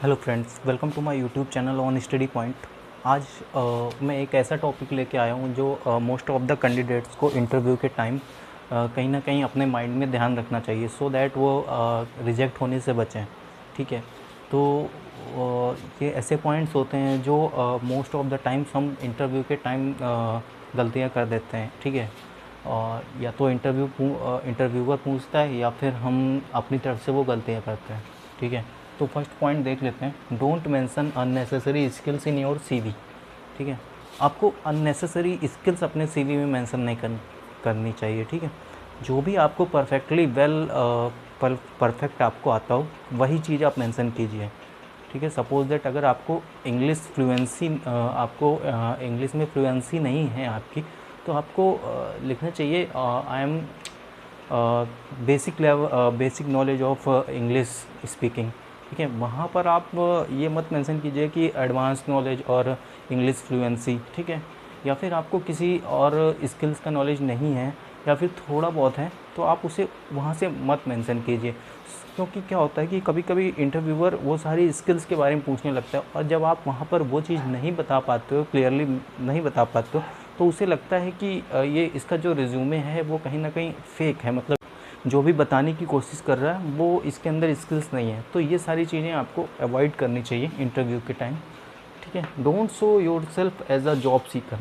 Hello friends, welcome to my YouTube channel on study point. आज मैं एक ऐसा टॉपिक लेके आया हूँ जो मोस्ट ऑफ द कैंडिडेट्स को इंटरव्यू के टाइम कहीं ना कहीं अपने माइंड में ध्यान रखना चाहिए सो दैट वो रिजेक्ट होने से बचें। ठीक है, तो ये ऐसे पॉइंट्स होते हैं जो मोस्ट ऑफ द टाइम्स हम इंटरव्यू के टाइम गलतियाँ कर देते हैं। ठीक है, और या तो इंटरव्यूअर पूछता है या फिर हम अपनी तरफ से वो गलतियाँ करते हैं। ठीक है, तो फर्स्ट पॉइंट देख लेते हैं, don't mention unnecessary skills in your CV. ठीक है, आपको अननेसेसरी स्किल्स अपने सीवी में मेंशन नहीं करनी चाहिए। ठीक है, जो भी आपको परफेक्टली परफेक्ट आपको आता हो वही चीज़ आप मेंशन कीजिए। ठीक है, सपोज दैट अगर आपको इंग्लिश फ्लुएंसी आपको इंग्लिश में फ्लुएंसी नहीं है आपकी, तो आपको लिखना चाहिए I am basic knowledge of English speaking. ठीक है, वहाँ पर आप ये मत मेंशन कीजिए कि एडवांस नॉलेज और इंग्लिश फ्लुएंसी। ठीक है, या फिर आपको किसी और स्किल्स का नॉलेज नहीं है या फिर थोड़ा बहुत है तो आप उसे वहाँ से मत मेंशन कीजिए। क्योंकि क्या होता है कि कभी कभी इंटरव्यूअर वो सारी स्किल्स के बारे में पूछने लगता है और जब आप वहाँ पर वो चीज़ नहीं बता पाते हो, क्लियरली नहीं बता पाते हो, तो उसे लगता है कि ये इसका जो रिज्यूमे है वो कहीं ना कहीं फेक है, मतलब जो भी बताने की कोशिश कर रहा है वो इसके अंदर स्किल्स नहीं है। तो ये सारी चीज़ें आपको अवॉइड करनी चाहिए इंटरव्यू के टाइम। ठीक है, don't show yourself as a job seeker.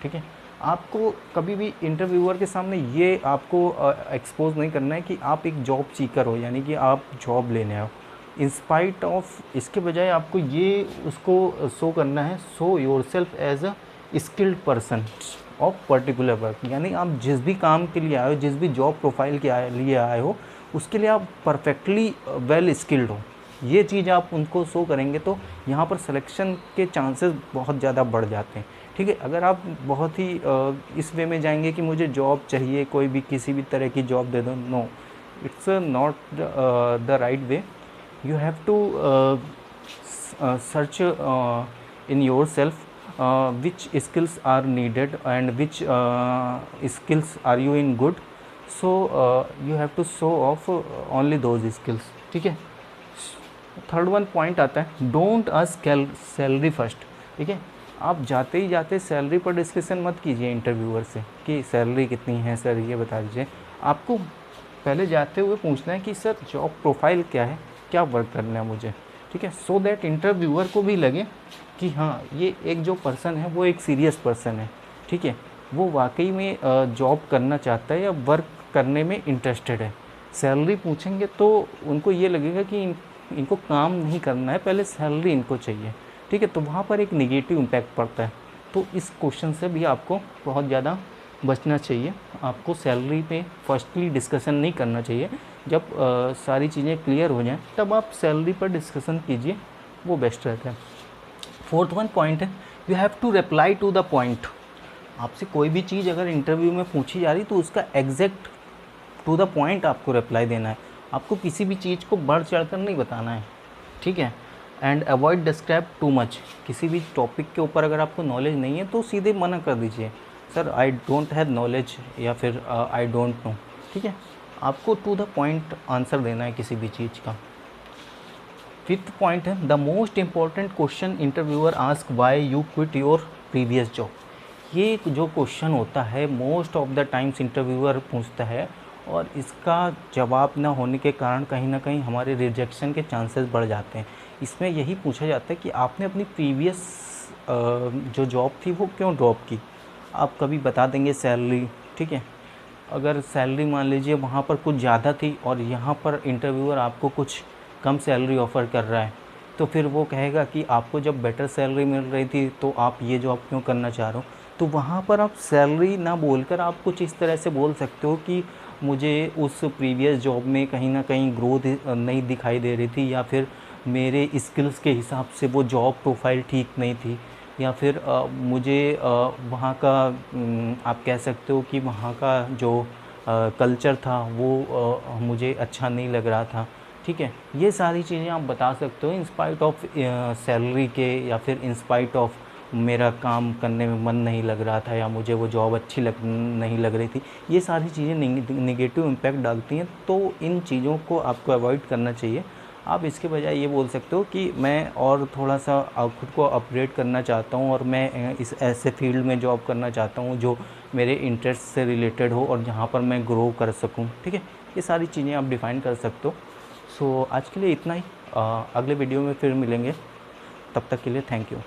ठीक है, आपको कभी भी इंटरव्यूअर के सामने ये आपको एक्सपोज नहीं करना है कि आप एक जॉब सीकर हो, यानी कि आप जॉब लेने आओ। इंस्पाइट ऑफ इसके बजाय आपको ये उसको शो करना है, show yourself as a skilled person of particular work. यानी आप जिस भी काम के लिए आए हो, जिस भी जॉब प्रोफाइल के लिए आए हो, उसके लिए आप परफेक्टली वेल स्किल्ड हो। ये चीज़ आप उनको शो करेंगे तो यहाँ पर सिलेक्शन के चांसेस बहुत ज़्यादा बढ़ जाते हैं। ठीक है, अगर आप बहुत ही इस वे में जाएंगे कि मुझे जॉब चाहिए, कोई भी किसी भी तरह की जॉब दे दो, no, it's not the right way. you have to search in yourself which skills are needed and which skills are you in good, so you have to show off only those skills. ठीक है, third one point आता है, don't ask salary first. ठीक है, आप जाते ही जाते salary पर डिस्कशन मत कीजिए इंटरव्यूअर से कि सैलरी कितनी है सर, ये बता दीजिए। आपको पहले जाते हुए पूछना है कि सर जॉब प्रोफाइल क्या है, क्या वर्क करना है मुझे। ठीक है, सो दैट इंटरव्यूअर को भी लगे कि हाँ, ये एक जो पर्सन है वो एक सीरियस पर्सन है। ठीक है, वो वाकई में जॉब करना चाहता है या वर्क करने में इंटरेस्टेड है। सैलरी पूछेंगे तो उनको ये लगेगा कि इनको काम नहीं करना है, पहले सैलरी इनको चाहिए। ठीक है, तो वहाँ पर एक निगेटिव इम्पैक्ट पड़ता है। तो इस क्वेश्चन से भी आपको बहुत ज़्यादा बचना चाहिए। आपको सैलरी पे फर्स्टली डिस्कशन नहीं करना चाहिए। जब सारी चीज़ें क्लियर हो जाएं तब आप सैलरी पर डिस्कशन कीजिए, वो बेस्ट रहता है। फोर्थ वन पॉइंट है, you have to reply to the point. आपसे कोई भी चीज़ अगर इंटरव्यू में पूछी जा रही तो उसका एग्जैक्ट टू द पॉइंट आपको रिप्लाई देना है। आपको किसी भी चीज़ को बढ़ चढ़ कर नहीं बताना है। ठीक है, and avoid describe too much. किसी भी टॉपिक के ऊपर अगर आपको नॉलेज नहीं है तो सीधे मना कर दीजिए, sir I don't have knowledge या फिर आई डोंट नो। ठीक है, आपको टू द पॉइंट आंसर देना है किसी भी चीज़ का। फिफ्थ पॉइंट है, the most important question interviewer ask why you quit your previous job. ये जो क्वेश्चन होता है most of the times interviewer पूछता है और इसका जवाब न होने के कारण कहीं ना कहीं हमारे रिजेक्शन के चांसेस बढ़ जाते हैं। इसमें यही पूछा जाता है कि आपने अपनी प्रीवियस जो जॉब थी वो क्यों ड्रॉप की। आप कभी बता देंगे सैलरी। ठीक है, अगर सैलरी मान लीजिए वहाँ पर कुछ ज़्यादा थी और यहाँ पर इंटरव्यूअर आपको कुछ कम सैलरी ऑफ़र कर रहा है, तो फिर वो कहेगा कि आपको जब बेटर सैलरी मिल रही थी तो आप ये जॉब क्यों करना चाह रहे हो। तो वहाँ पर आप सैलरी ना बोलकर आप कुछ इस तरह से बोल सकते हो कि मुझे उस प्रीवियस जॉब में कहीं ना कहीं ग्रोथ नहीं दिखाई दे रही थी, या फिर मेरे स्किल्स के हिसाब से वो जॉब प्रोफाइल ठीक नहीं थी, या फिर मुझे वहाँ का आप कह सकते हो कि वहाँ का जो कल्चर था वो मुझे अच्छा नहीं लग रहा था। ठीक है, ये सारी चीज़ें आप बता सकते हो इंस्पाइट ऑफ सैलरी के, या फिर इंस्पाइट ऑफ मेरा काम करने में मन नहीं लग रहा था, या मुझे वो जॉब अच्छी नहीं लग रही थी। ये सारी चीज़ें निगेटिव इम्पैक्ट डालती हैं, तो इन चीज़ों को आपको अवॉइड करना चाहिए। आप इसके बजाय ये बोल सकते हो कि मैं और थोड़ा सा खुद को अपग्रेड करना चाहता हूँ और मैं इस ऐसे फील्ड में जॉब करना चाहता हूँ जो मेरे इंटरेस्ट से रिलेटेड हो और जहाँ पर मैं ग्रो कर सकूँ। ठीक है, ये सारी चीज़ें आप डिफ़ाइन कर सकते हो। सो आज के लिए इतना ही, अगले वीडियो में फिर मिलेंगे, तब तक के लिए थैंक यू।